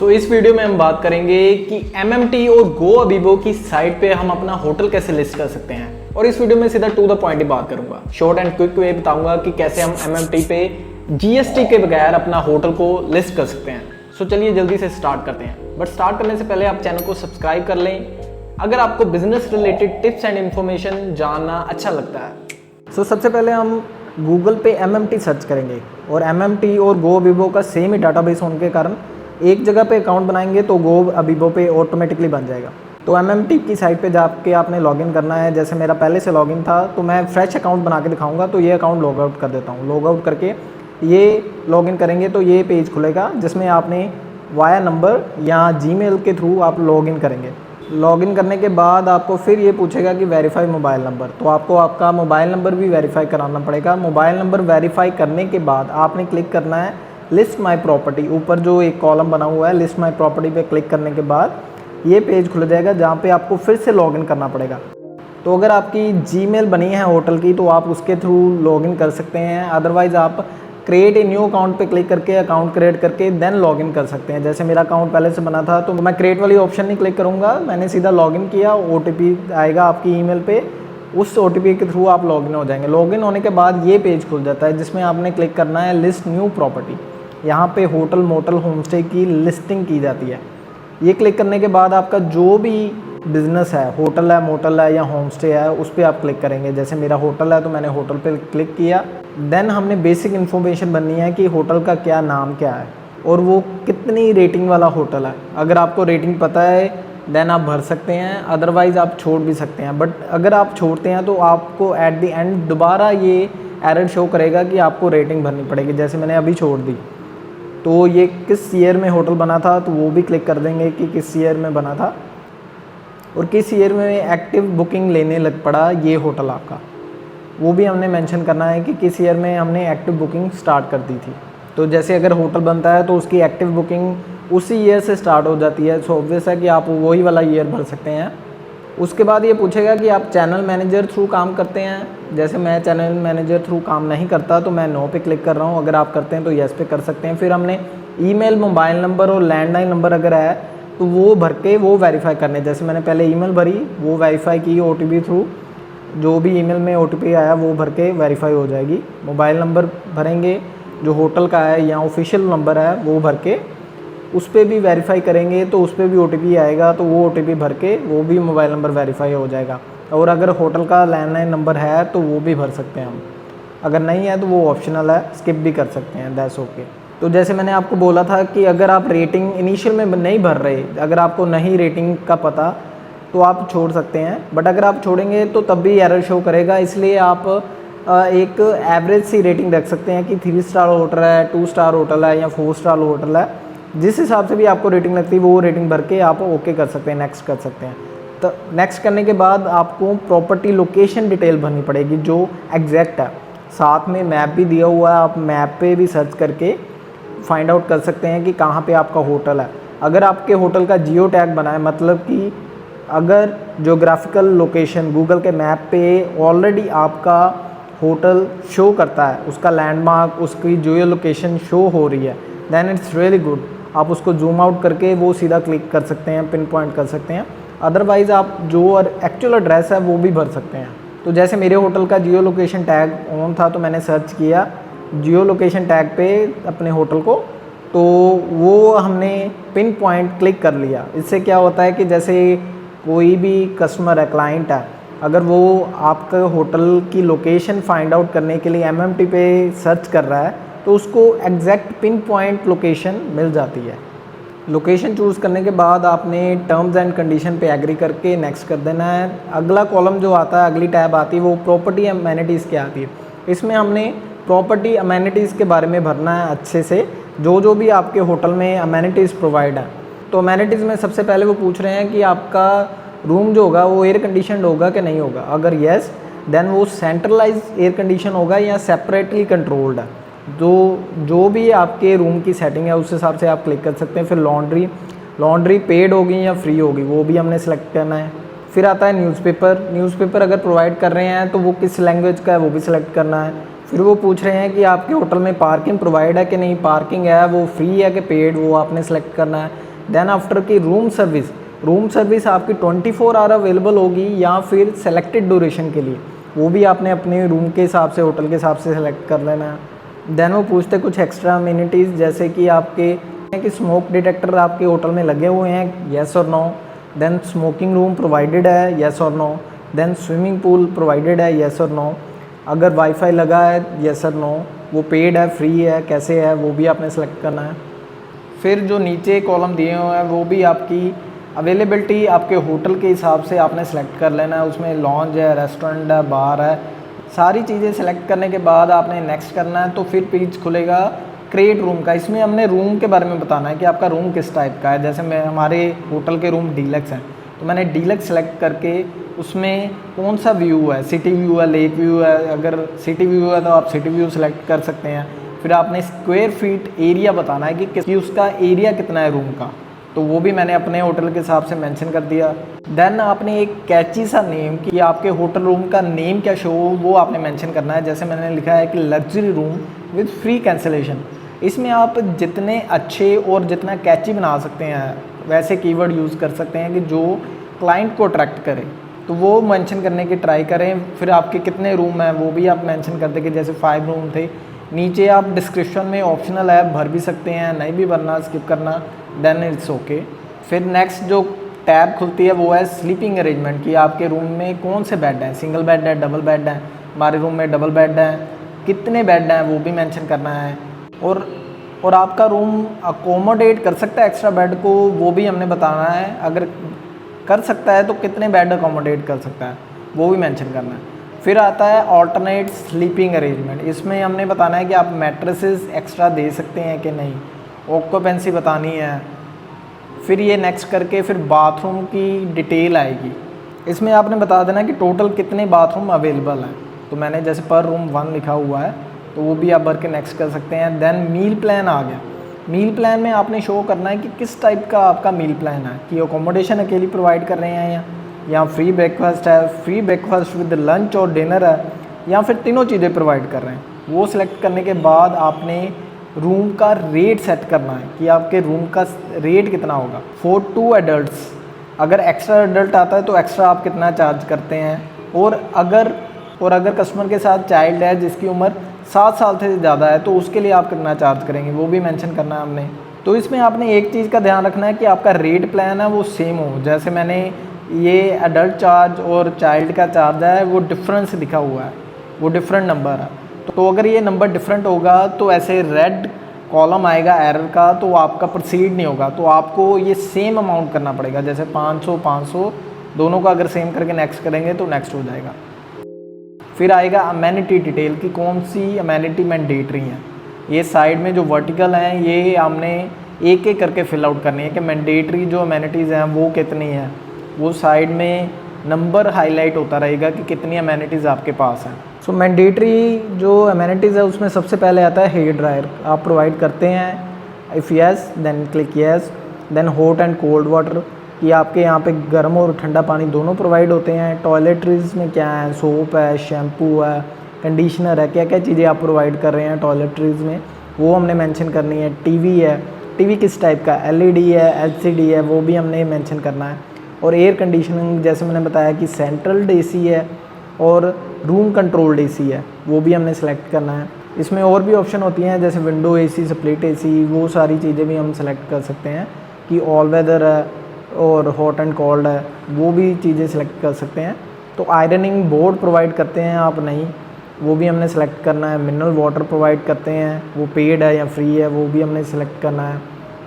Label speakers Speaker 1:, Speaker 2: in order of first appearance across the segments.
Speaker 1: सो इस वीडियो में हम बात करेंगे कि MMT और गो अबीबो की साइट पे हम अपना होटल कैसे लिस्ट कर सकते हैं। और इस वीडियो में सीधा टू द पॉइंट ही बात करूंगा, शॉर्ट एंड क्विक वे बताऊंगा कि कैसे हम MMT पे GST के बगैर अपना होटल को लिस्ट कर सकते हैं। सो चलिए जल्दी से स्टार्ट करते हैं। बट स्टार्ट करने से पहले आप चैनल को सब्सक्राइब कर लें अगर आपको business related tips and information जानना अच्छा लगता है।
Speaker 2: सो सबसे पहले हम गूगल पे MMT सर्च करेंगे और MMT और गो अबीबो का सेम ही डाटाबेस होने के कारण एक जगह पे अकाउंट बनाएंगे तो गो अबीबो पे ऑटोमेटिकली बन जाएगा। तो MMT की साइट पे जाके आपने लॉगिन करना है। जैसे मेरा पहले से लॉगिन था तो मैं फ्रेश अकाउंट बना के दिखाऊंगा, तो ये अकाउंट लॉग आउट कर देता हूँ। लॉग आउट करके ये लॉगिन करेंगे तो ये पेज खुलेगा जिसमें आपने वाया नंबर या जीमेल के थ्रू आप लॉगिन करेंगे। लॉगिन करने के बाद आपको फिर ये पूछेगा कि वेरीफाई मोबाइल नंबर, तो आपको आपका मोबाइल नंबर भी वेरीफाई कराना पड़ेगा। मोबाइल नंबर वेरीफाई करने के बाद आपने क्लिक करना है लिस्ट माय प्रॉपर्टी। ऊपर जो एक कॉलम बना हुआ है लिस्ट माय प्रॉपर्टी पे क्लिक करने के बाद ये पेज खुल जाएगा जहाँ पे आपको फिर से लॉगिन करना पड़ेगा। तो अगर आपकी जीमेल बनी है होटल की तो आप उसके थ्रू लॉगिन कर सकते हैं, अदरवाइज़ आप क्रिएट ए न्यू अकाउंट पे क्लिक करके अकाउंट क्रिएट करके देन लॉगिन कर सकते हैं। जैसे मेरा अकाउंट पहले से बना था तो मैं क्रिएट वाली ऑप्शन नहीं क्लिक करूँगा, मैंने सीधा लॉगिन किया। OTP आएगा आपकी ईमेल पे, उस OTP के थ्रू आप लॉगिन हो जाएंगे। लॉगिन होने के बाद ये पेज खुल जाता है जिसमें आपने क्लिक करना है लिस्ट न्यू प्रॉपर्टी। यहाँ पे होटल, मोटल, होमस्टे की लिस्टिंग की जाती है। ये क्लिक करने के बाद आपका जो भी बिज़नेस है, होटल है, मोटल है या होम स्टे है, उस पर आप क्लिक करेंगे। जैसे मेरा होटल है तो मैंने होटल पे क्लिक किया। देन हमने बेसिक इन्फॉर्मेशन बननी है कि होटल का क्या नाम क्या है और वो कितनी रेटिंग वाला होटल है। अगर आपको रेटिंग पता है देन आप भर सकते हैं, अदरवाइज़ आप छोड़ भी सकते हैं। बट अगर आप छोड़ते हैं तो आपको एट द एंड दोबारा ये एरर शो करेगा कि आपको रेटिंग भरनी पड़ेगी। जैसे मैंने अभी छोड़ दी तो ये किस ईयर में होटल बना था तो वो भी क्लिक कर देंगे कि किस ईयर में बना था और किस ईयर में एक्टिव बुकिंग लेने लग पड़ा ये होटल आपका, वो भी हमने मेंशन करना है कि किस ईयर में हमने एक्टिव बुकिंग स्टार्ट कर दी थी। तो जैसे अगर होटल बनता है तो उसकी एक्टिव बुकिंग उसी ईयर से स्टार्ट हो जाती है, सो ऑब्वियस है कि आप वही वाला ईयर भर सकते हैं। उसके बाद ये पूछेगा कि आप चैनल मैनेजर थ्रू काम करते हैं। जैसे मैं चैनल मैनेजर थ्रू काम नहीं करता तो मैं नो पे क्लिक कर रहा हूँ, अगर आप करते हैं तो येस पे कर सकते हैं। फिर हमने ईमेल, मोबाइल नंबर और लैंडलाइन नंबर अगर है तो वो भर के वो वेरीफाई करने। जैसे मैंने पहले ईमेल भरी, वो वेरीफाई की OTP थ्रू, जो भी ईमेल में OTP आया वो भर के वेरीफाई हो जाएगी। मोबाइल नंबर भरेंगे जो होटल का है या ऑफिशियल नंबर है वो भर के उस पर भी वेरीफाई करेंगे तो उस पर भी OTP आएगा, तो वो OTP भर के वो भी मोबाइल नंबर वेरीफाई हो जाएगा। और अगर होटल का लैंडलाइन नंबर है तो वो भी भर सकते हैं हम, अगर नहीं है तो वो ऑप्शनल है, स्किप भी कर सकते हैं, दैट्स ओके। तो जैसे मैंने आपको बोला था कि अगर आप रेटिंग इनिशियल में नहीं भर रहे, अगर आपको नहीं रेटिंग का पता तो आप छोड़ सकते हैं। बट अगर आप छोड़ेंगे तो तब भी एरर शो करेगा, इसलिए आप एक एवरेज सी रेटिंग रख सकते हैं कि 3 स्टार होटल है, 2 स्टार होटल है या 4 स्टार होटल है। जिस हिसाब से भी आपको रेटिंग लगती है वो रेटिंग भर के आप ओके कर सकते हैं, नेक्स्ट कर सकते हैं। तो नेक्स्ट करने के बाद आपको प्रॉपर्टी लोकेशन डिटेल भरनी पड़ेगी जो एग्जैक्ट है। साथ में मैप भी दिया हुआ है, आप मैप पे भी सर्च करके फाइंड आउट कर सकते हैं कि कहाँ पे आपका होटल है। अगर आपके होटल का जियो टैग बना है, मतलब कि अगर ज्योग्राफिकल लोकेशन गूगल के मैप पे ऑलरेडी आपका होटल शो करता है, उसका लैंडमार्क, उसकी जियो लोकेशन शो हो रही है, देन इट्स रियली गुड। आप उसको जूम आउट करके वो सीधा क्लिक कर सकते हैं, पिन पॉइंट कर सकते हैं। अदरवाइज़ आप जो एक्चुअल एड्रेस है वो भी भर सकते हैं। तो जैसे मेरे होटल का जियो लोकेशन टैग ऑन था तो मैंने सर्च किया जियो लोकेशन टैग पे अपने होटल को, तो वो हमने पिन पॉइंट क्लिक कर लिया। इससे क्या होता है कि जैसे कोई भी कस्टमर है, क्लाइंट है, अगर वो आपके होटल की लोकेशन फाइंड आउट करने के लिए MMT पे सर्च कर रहा है तो उसको एग्जैक्ट पिन पॉइंट लोकेशन मिल जाती है। लोकेशन चूज़ करने के बाद आपने टर्म्स एंड कंडीशन पे एग्री करके नेक्स्ट कर देना है। अगला कॉलम जो आता है, अगली टैब आती है वो प्रॉपर्टी अमेनिटीज़ की आती है। इसमें हमने प्रॉपर्टी अमेनिटीज़ के बारे में भरना है अच्छे से, जो भी आपके होटल में अमेनिटीज़ प्रोवाइड है। तो अमेनिटीज़ में सबसे पहले वो पूछ रहे हैं कि आपका रूम जो होगा वो एयर कंडीशनड होगा कि नहीं होगा। अगर येस देन वो सेंट्रलाइज एयर कंडीशन होगा या सेपरेटली कंट्रोल्ड है। जो भी आपके रूम की सेटिंग है उस हिसाब से आप क्लिक कर सकते हैं। फिर लॉन्ड्री पेड होगी या फ्री होगी वो भी हमने सेलेक्ट करना है। फिर आता है न्यूज़पेपर अगर प्रोवाइड कर रहे हैं तो वो किस लैंग्वेज का है वो भी सिलेक्ट करना है। फिर वो पूछ रहे हैं कि आपके होटल में पार्किंग प्रोवाइड है कि नहीं, पार्किंग है वो फ्री है कि पेड, वो आपने सेलेक्ट करना है। देन आफ्टर की रूम सर्विस आपकी 24 आवर अवेलेबल होगी या फिर सेलेक्टेड ड्यूरेशन के लिए, वो भी आपने अपने रूम के हिसाब से, होटल के हिसाब से सेलेक्ट कर लेना है। देन वो पूछते कुछ एक्स्ट्रा अम्यूनिटीज़, जैसे कि आपके कि स्मोक डिटेक्टर आपके होटल में लगे हुए हैं, येस और no. Then smoking room provided है, येस और no. Then swimming pool provided है, येस और नो। अगर वाईफाई लगा है, येस और नो। वो पेड है, फ्री है, कैसे है, वो भी आपने सेलेक्ट करना है। फिर जो नीचे कॉलम दिए हुए हैं वो भी आपकी अवेलेबिलिटी आपके होटल के हिसाब से आपने सेलेक्ट कर लेना है। उसमें लॉन्ज है, रेस्टोरेंट है, बार है, सारी चीज़ें सेलेक्ट करने के बाद आपने नेक्स्ट करना है। तो फिर पेज खुलेगा क्रिएट रूम का। इसमें हमने रूम के बारे में बताना है कि आपका रूम किस टाइप का है। जैसे हमारे होटल के रूम डीलक्स हैं, तो मैंने डीलक्स सेलेक्ट करके उसमें कौन सा व्यू है, सिटी व्यू है, लेक व्यू है। अगर सिटी व्यू है तो आप सिटी व्यू सेलेक्ट कर सकते हैं। फिर आपने स्क्वायर फीट एरिया बताना है कि उसका एरिया कितना है रूम का, तो वो भी मैंने अपने होटल के हिसाब से मेंशन कर दिया। देन आपने एक कैची सा नेम कि आपके होटल रूम का नेम क्या शो हो, वो आपने मेंशन करना है। जैसे मैंने लिखा है कि luxury room with free cancellation. इसमें आप जितने अच्छे और जितना कैची बना सकते हैं वैसे कीवर्ड यूज़ कर सकते हैं कि जो क्लाइंट को अट्रैक्ट करे, तो वो मेंशन करने की ट्राई करें। फिर आपके कितने रूम हैं वो भी आप मेंशन कर दें कि जैसे 5 रूम थे। नीचे आप डिस्क्रिप्शन में ऑप्शनल है, भर भी सकते हैं, नहीं भी भरना, स्किप करना, देन इट्स ओके। फिर नेक्स्ट जो टैब खुलती है वो है स्लीपिंग अरेंजमेंट की आपके रूम में कौन से बेड हैं, सिंगल बेड है, डबल बेड है। हमारे रूम में डबल बेड है, कितने बेड हैं वो भी मेंशन करना है। और आपका रूम अकोमोडेट कर सकता है एक्स्ट्रा बेड को, वो भी हमने बताना है। अगर कर सकता है तो कितने बेड अकोमोडेट कर सकता है वो भी मेंशन करना है। फिर आता है ऑल्टरनेट स्लीपिंग अरेंजमेंट। इसमें हमने बताना है कि आप मैट्रेसेस एक्स्ट्रा दे सकते हैं कि नहीं, ऑक्यूपेंसी बतानी है। फिर ये नेक्स्ट करके फिर बाथरूम की डिटेल आएगी। इसमें आपने बता देना कि टोटल कितने बाथरूम अवेलेबल हैं। तो मैंने जैसे पर रूम 1 लिखा हुआ है, तो वो भी आप भर के नेक्स्ट कर सकते हैं। देन मील प्लान आ गया। मील प्लान में आपने शो करना है कि किस टाइप का आपका मील प्लान है, कि अकोमोडेशन अकेली प्रोवाइड कर रहे हैं या फ्री ब्रेकफास्ट है, फ्री ब्रेकफास्ट विद लंच और डिनर है, या फिर तीनों चीज़ें प्रोवाइड कर रहे हैं। वो सिलेक्ट करने के बाद आपने रूम का रेट सेट करना है कि आपके रूम का रेट कितना होगा। फॉर 2 एडल्ट्स, अगर एक्स्ट्रा एडल्ट आता है तो एक्स्ट्रा आप कितना चार्ज करते हैं। और अगर कस्टमर के साथ चाइल्ड है जिसकी उम्र 7 साल से ज़्यादा है तो उसके लिए आप कितना चार्ज करेंगे, वो भी मेंशन करना है हमने। तो इसमें आपने एक चीज़ का ध्यान रखना है कि आपका रेट प्लान है वो सेम हो। जैसे मैंने ये एडल्ट चार्ज और चाइल्ड का चार्ज है वो डिफरेंस लिखा हुआ है, वो डिफरेंट नंबर है। तो अगर ये नंबर डिफरेंट होगा तो ऐसे रेड कॉलम आएगा एरर का, तो आपका प्रोसीड नहीं होगा। तो आपको ये सेम अमाउंट करना पड़ेगा। जैसे 500 दोनों का अगर सेम करके नेक्स्ट करेंगे तो नेक्स्ट हो जाएगा। फिर आएगा अमेनिटी डिटेल कि कौन सी अमेनिटी मैंडेटरी है। ये साइड में जो वर्टिकल हैं ये हमने एक एक करके फिल आउट करनी है कि मैंडेटरी जो अमेनिटीज़ हैं वो कितनी हैं। वो साइड में नंबर हाईलाइट होता रहेगा कि कितनी अमेनिटीज़ आपके पास हैं। सो मैंडेटरी जो अमेनिटीज़ है उसमें सबसे पहले आता है हेयर ड्रायर आप प्रोवाइड करते हैं। If yes then click yes. Then hot and cold water कि आपके यहाँ पे गर्म और ठंडा पानी दोनों प्रोवाइड होते हैं। टॉयलेटरीज़ में क्या है, सोप है, शैम्पू है, कंडीशनर है, क्या क्या चीज़ें आप प्रोवाइड कर रहे हैं टॉयलेटरीज़ में वो हमने मेंशन करनी है। टीवी है, टीवी किस टाइप का, एलईडी है, एलसीडी है, वो भी हमने मेंशन करना है। और एयर कंडीशनिंग जैसे मैंने बताया कि सेंट्रल एसी है और रूम कंट्रोल्ड एसी है, वो भी हमने सेलेक्ट करना है। इसमें और भी ऑप्शन होती हैं जैसे विंडो एसी, स्प्लिट एसी, वो सारी चीज़ें भी हम सेलेक्ट कर सकते हैं कि ऑल वेदर है और हॉट एंड कोल्ड है, वो भी चीज़ें सेलेक्ट कर सकते हैं। तो आयरनिंग बोर्ड प्रोवाइड करते हैं आप नहीं, वो भी हमने सेलेक्ट करना है। मिनरल वाटर प्रोवाइड करते हैं, वो पेड है या फ्री है, वो भी हमने सेलेक्ट करना है।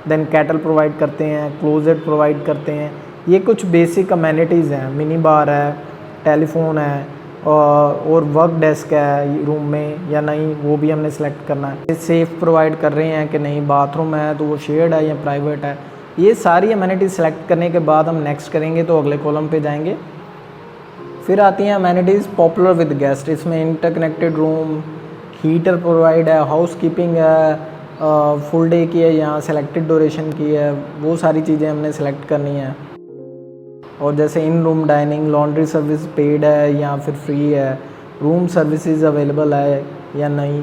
Speaker 2: देन कैटल प्रोवाइड करते हैं, क्लोजेट प्रोवाइड करते हैं। ये कुछ बेसिक अमेनिटीज़ हैं। मिनी बार है, टेलीफोन है और वर्क डेस्क है रूम में या नहीं, वो भी हमने सेलेक्ट करना है। सेफ प्रोवाइड कर रहे हैं कि नहीं, बाथरूम है तो वो शेयर्ड है या प्राइवेट है। ये सारी अमेनिटीज़ सेलेक्ट करने के बाद हम नेक्स्ट करेंगे तो अगले कॉलम पे जाएंगे। फिर आती हैं अमेनिटीज़ पॉपुलर विद गेस्ट। इसमें इंटरकनेक्टेड रूम, हीटर प्रोवाइड है, हाउस कीपिंग है, फुल डे की है या सेलेक्टेड ड्यूरेशन की है, वो सारी चीज़ें हमने सेलेक्ट करनी है। और जैसे in room dining, laundry service paid है या फिर फ्री है, रूम सर्विसेज अवेलेबल है या नहीं,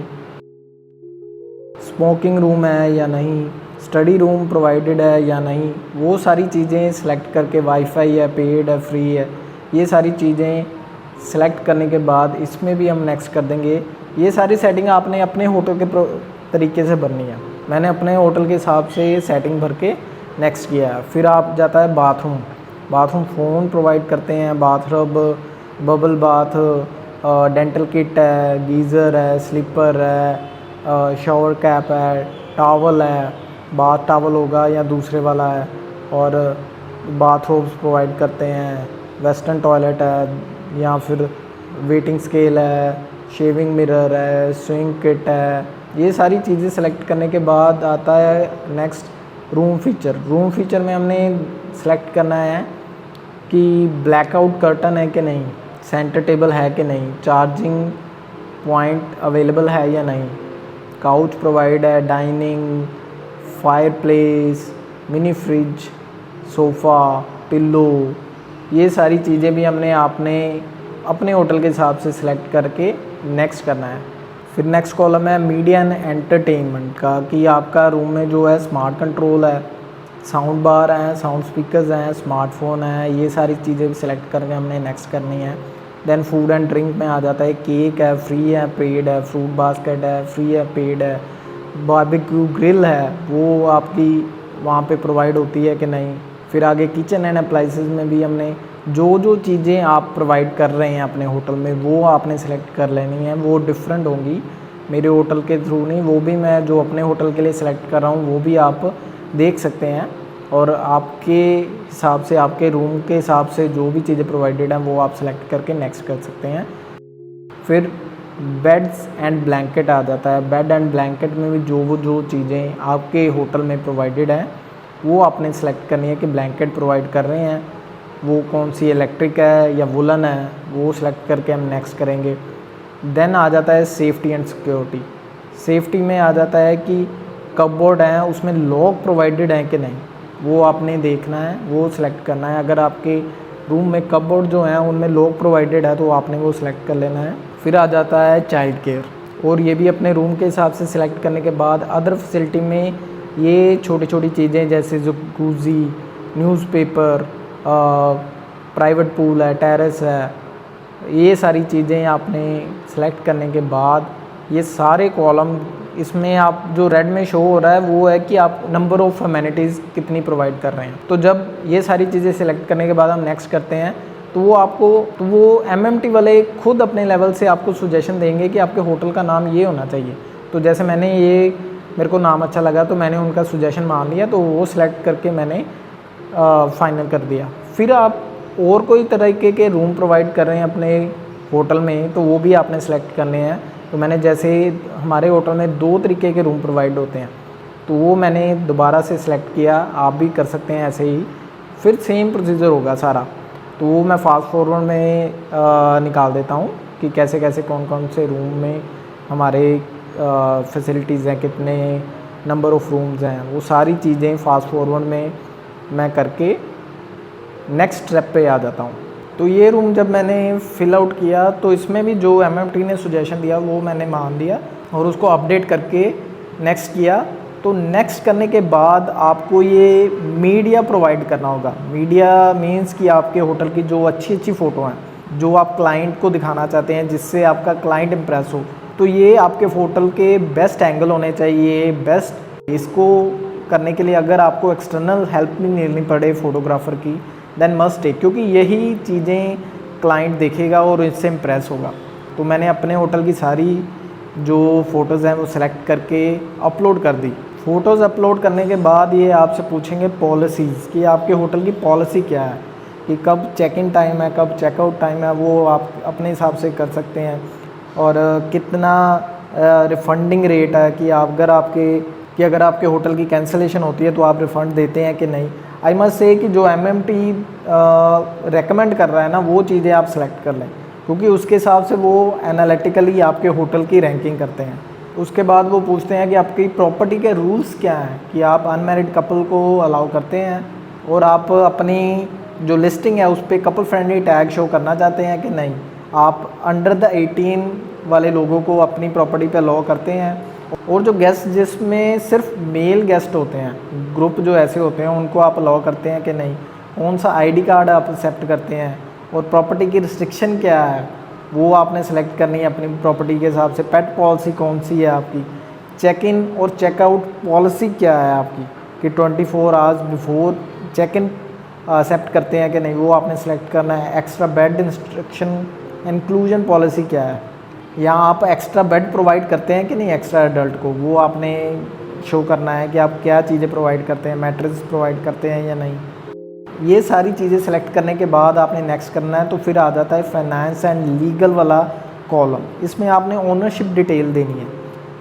Speaker 2: स्मोकिंग रूम है या नहीं, स्टडी रूम प्रोवाइडेड है या नहीं, वो सारी चीज़ें सिलेक्ट करके वाईफाई है, पेड है, फ्री है, ये सारी चीज़ें सिलेक्ट करने के बाद इसमें भी हम नेक्स्ट कर देंगे। ये सारी सेटिंग आपने अपने होटल के तरीके से भरनी है। मैंने अपने होटल के हिसाब से सेटिंग भर के नेक्स्ट किया है। फिर आप जाता है बाथरूम फ़ोन प्रोवाइड करते हैं, bathtub, bubble bath, dental kit है, गीज़र है, स्लीपर है, शावर कैप है, टॉवल है, बाथ टॉवल होगा या दूसरे वाला है, और बाथरोब्स प्रोवाइड करते हैं, वेस्टर्न टॉयलेट है, या फिर वेटिंग स्केल है, शेविंग मिरर है, स्विंग किट है। ये सारी चीज़ें सेलेक्ट करने के बाद आता है नेक्स्ट रूम फीचर में हमने सेलेक्ट करना है कि ब्लैकआउट कर्टन है कि नहीं, सेंटर टेबल है कि नहीं, चार्जिंग पॉइंट अवेलेबल है या नहीं, काउच प्रोवाइड है, dining, fireplace, mini fridge, sofa, pillow, ये सारी चीज़ें भी हमने आपने अपने होटल के हिसाब से सिलेक्ट करके नेक्स्ट करना है। फिर नेक्स्ट कॉलम है मीडिया एंड एंटरटेनमेंट का, कि आपका रूम में जो है स्मार्ट कंट्रोल है, साउंड बार हैं, साउंड स्पीकर्स हैं, स्मार्टफोन है, ये सारी चीज़ें भी सिलेक्ट करके हमने नेक्स्ट करनी है। देन फूड एंड ड्रिंक में आ जाता है, केक है, फ्री है, पेड है, फ्रूट बास्केट है, फ्री है, पेड है, बारबेक्यू ग्रिल है, वो आपकी वहाँ पे प्रोवाइड होती है कि नहीं। फिर आगे किचन एंड अप्लाइंसेस में भी हमने जो चीज़ें आप प्रोवाइड कर रहे हैं अपने होटल में वो आपने सेलेक्ट कर लेनी है। वो डिफरेंट होंगी मेरे होटल के थ्रू नहीं, वो भी मैं जो अपने होटल के लिए सिलेक्ट कर रहा हूँ वो भी आप देख सकते हैं, और आपके हिसाब से, आपके रूम के हिसाब से जो भी चीज़ें प्रोवाइडेड हैं वो आप सेलेक्ट करके नेक्स्ट कर सकते हैं। फिर बेड्स एंड ब्लैंकेट आ जाता है। बेड एंड ब्लैंकेट में भी जो चीज़ें आपके होटल में प्रोवाइडेड हैं वो आपने सेलेक्ट करनी है कि ब्लैंकेट प्रोवाइड कर रहे हैं वो कौन सी, इलेक्ट्रिक है या वुलन है, वो सिलेक्ट करके हम नेक्स्ट करेंगे। देन आ जाता है सेफ्टी एंड सिक्योरिटी। सेफ्टी में आ जाता है कि कपबोर्ड हैं उसमें लॉक प्रोवाइडेड हैं कि नहीं, वो आपने देखना है, वो सिलेक्ट करना है। अगर आपके रूम में कपबोर्ड जो हैं उनमें लॉक प्रोवाइडेड है तो आपने वो सिलेक्ट कर लेना है। फिर आ जाता है चाइल्ड केयर, और ये भी अपने रूम के हिसाब से सिलेक्ट करने के बाद अदर फैसिलिटी में ये छोटी चीज़ें जैसे जकूज़ी, न्यूज़पेपर, प्राइवेट पूल है, टेरेस है, ये सारी चीज़ें आपने सेलेक्ट करने के बाद ये सारे कॉलम, इसमें आप जो रेड में शो हो रहा है वो है कि आप नंबर ऑफ़ अमेनिटीज़ कितनी प्रोवाइड कर रहे हैं। तो जब ये सारी चीज़ें सिलेक्ट करने के बाद हम नेक्स्ट करते हैं तो वो MMT वाले खुद अपने लेवल से आपको सुजेशन देंगे कि आपके होटल का नाम ये होना चाहिए। तो जैसे मेरे को नाम अच्छा लगा तो मैंने उनका सुजेशन मान लिया, तो वो सिलेक्ट करके मैंने फाइनल कर दिया। फिर आप और कोई तरीके के रूम प्रोवाइड कर रहे हैं अपने होटल में तो वो भी आपने सेलेक्ट करने हैं। तो मैंने जैसे हमारे होटल में 2 तरीके के रूम प्रोवाइड होते हैं तो वो मैंने दोबारा से सिलेक्ट किया, आप भी कर सकते हैं ऐसे ही। फिर सेम प्रोसीजर होगा सारा, तो वो मैं फास्ट फॉरवर्ड में निकाल देता हूँ कि कैसे कैसे कौन से रूम में हमारे फैसिलिटीज़ हैं, कितने नंबर ऑफ़ रूम्स हैं, वो सारी चीज़ें फास्ट फॉरवर्ड में मैं करके नेक्स्ट स्टेप पे आ जाता हूँ। तो ये रूम जब मैंने फिल आउट किया तो इसमें भी जो MMT ने सुजेशन दिया वो मैंने मान लिया और उसको अपडेट करके नेक्स्ट किया। तो नेक्स्ट करने के बाद आपको ये मीडिया प्रोवाइड करना होगा। मीडिया मीन्स कि आपके होटल की जो अच्छी फ़ोटो हैं जो आप क्लाइंट को दिखाना चाहते हैं जिससे आपका क्लाइंट इम्प्रेस हो, तो ये आपके होटल के बेस्ट एंगल होने चाहिए, बेस्ट। इसको करने के लिए अगर आपको एक्सटर्नल हेल्प भी लेनी पड़े फोटोग्राफर की देन मस्ट टेक, क्योंकि यही चीज़ें क्लाइंट देखेगा और इससे इम्प्रेस होगा। तो मैंने अपने होटल की सारी जो फ़ोटोज़ हैं वो सिलेक्ट करके अपलोड कर दी। फ़ोटोज़ अपलोड करने के बाद ये आपसे पूछेंगे पॉलिसीज़ कि आपके होटल की पॉलिसी क्या है, कि कब चेक इन टाइम है, कब चेकआउट टाइम है, वो आप अपने हिसाब से कर सकते हैं। और कितना रिफ़ंडिंग रेट है कि अगर आपके होटल की कैंसिलेशन होती है तो आप रिफ़ंड देते हैं कि नहीं। आई मस्ट से कि जो MMT रेकमेंड कर रहा है ना वो चीज़ें आप सेलेक्ट कर लें, क्योंकि उसके हिसाब से वो एनालिटिकली आपके होटल की रैंकिंग करते हैं। उसके बाद वो पूछते हैं कि आपकी प्रॉपर्टी के रूल्स क्या हैं, कि आप अनमैरिड कपल को अलाउ करते हैं और आप अपनी जो लिस्टिंग है उस पर कपल फ्रेंडली टैग शो करना चाहते हैं कि नहीं, आप अंडर द 18 वाले लोगों को अपनी प्रॉपर्टी पे अलाउ करते हैं और जो गेस्ट जिसमें सिर्फ मेल गेस्ट होते हैं, ग्रुप जो ऐसे होते हैं उनको आप अलाउ करते हैं कि नहीं, कौन सा आईडी कार्ड आप एक्सेप्ट करते हैं, और प्रॉपर्टी की रिस्ट्रिक्शन क्या है वो आपने सेलेक्ट करनी है अपनी प्रॉपर्टी के हिसाब से। पेट पॉलिसी कौन सी है आपकी, चेक इन और चेकआउट पॉलिसी क्या है आपकी कि 24 hours before check in accept करते हैं कि नहीं, वो आपने सेलेक्ट करना है। Extra bed instruction inclusion policy क्या है, या आप एक्स्ट्रा बेड प्रोवाइड करते हैं कि नहीं एक्स्ट्रा एडल्ट को, वो आपने शो करना है कि आप क्या चीज़ें प्रोवाइड करते हैं, मैट्रेस प्रोवाइड करते हैं या नहीं। ये सारी चीज़ें सेलेक्ट करने के बाद आपने नेक्स्ट करना है। तो फिर आ जाता है फाइनेंस एंड लीगल वाला कॉलम। इसमें आपने ओनरशिप डिटेल देनी है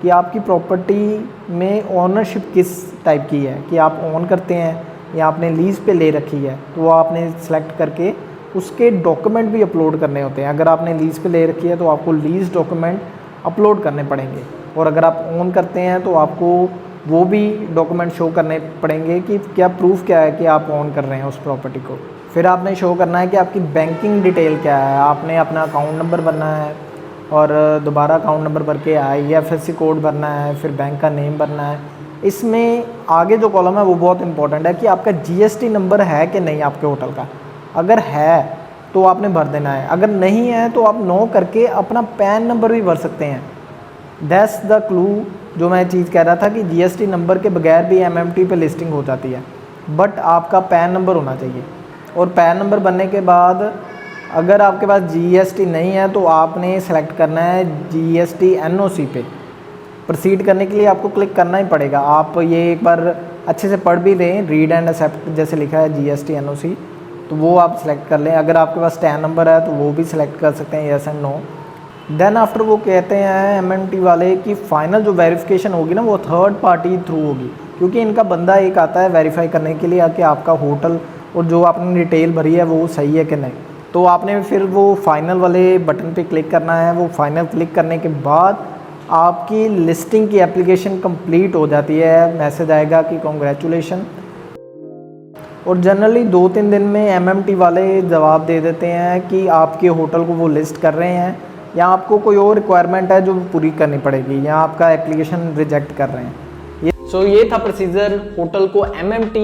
Speaker 2: कि आपकी प्रॉपर्टी में ओनरशिप किस टाइप की है, कि आप ओन करते हैं या आपने लीज़ पे ले रखी है, तो वो आपने सेलेक्ट करके उसके डॉक्यूमेंट भी अपलोड करने होते हैं। अगर आपने लीज़ पे ले रखी है तो आपको लीज़ डॉक्यूमेंट अपलोड करने पड़ेंगे, और अगर आप ओन करते हैं तो आपको वो भी डॉक्यूमेंट शो करने पड़ेंगे कि क्या प्रूफ क्या है कि आप ओन कर रहे हैं उस प्रॉपर्टी को। फिर आपने शो करना है कि आपकी बैंकिंग डिटेल क्या है, आपने अपना अकाउंट नंबर भरना है और दोबारा अकाउंट नंबर भर के IFSC कोड भरना है, फिर बैंक का नेम भरना है। इसमें आगे जो कॉलम है वो बहुत इंपॉर्टेंट है कि आपका GST नंबर है कि नहीं आपके होटल का। अगर है तो आपने भर देना है, अगर नहीं है तो आप नो करके अपना पैन नंबर भी भर सकते हैं। दैट्स द क्लू जो मैं चीज़ कह रहा था कि GST नंबर के बगैर भी MMT पे लिस्टिंग हो जाती है, बट आपका पैन नंबर होना चाहिए। और पैन नंबर बनने के बाद अगर आपके पास GST नहीं है तो आपने सेलेक्ट करना है GST NOC पे। प्रोसीड करने के लिए आपको क्लिक करना ही पड़ेगा। आप ये एक बार अच्छे से पढ़ भी लें, रीड एंड एक्सेप्ट जैसे लिखा है GST NOC, तो वो आप सेलेक्ट कर लें। अगर आपके पास टैन नंबर है तो वो भी सिलेक्ट कर सकते हैं, yes and no. Then after वो कहते हैं MMT वाले कि फाइनल जो वेरिफिकेशन होगी ना वो थर्ड पार्टी थ्रू होगी, क्योंकि इनका बंदा एक आता है वेरीफाई करने के लिए कि आपका होटल और जो आपने डिटेल भरी है वो सही है कि नहीं। तो आपने फिर वो फाइनल वाले बटन पे क्लिक करना है। वो फाइनल क्लिक करने के बाद आपकी लिस्टिंग की एप्लीकेशन कंप्लीट हो जाती है, मैसेज आएगा कि कॉन्ग्रेचुलेशन। और जनरली 2-3 दिन में MMT वाले जवाब दे देते हैं कि आपके होटल को वो लिस्ट कर रहे हैं, या आपको कोई और रिक्वायरमेंट है जो पूरी करनी पड़ेगी, या आपका एप्लीकेशन रिजेक्ट कर रहे हैं।
Speaker 1: ये था प्रोसीजर होटल को MMT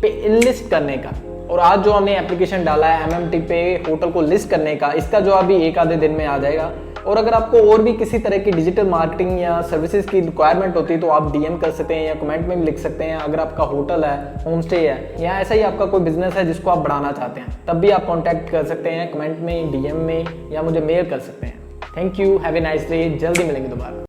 Speaker 1: पे इनलिस्ट करने का। और आज जो हमने एप्लीकेशन डाला है MMT पे होटल को लिस्ट करने का, इसका जवाब भी 1 आधे दिन में आ जाएगा। और अगर आपको और भी किसी तरह की डिजिटल मार्केटिंग या सर्विसेज की रिक्वायरमेंट होती है तो आप DM कर सकते हैं या कमेंट में भी लिख सकते हैं। अगर आपका होटल है, होम स्टे है, या ऐसा ही आपका कोई बिजनेस है जिसको आप बढ़ाना चाहते हैं, तब भी आप कॉन्टैक्ट कर सकते हैं कमेंट में, DM में, या मुझे मेल कर सकते हैं। Thank you, have a nice day, जल्दी मिलेंगे दोबारा।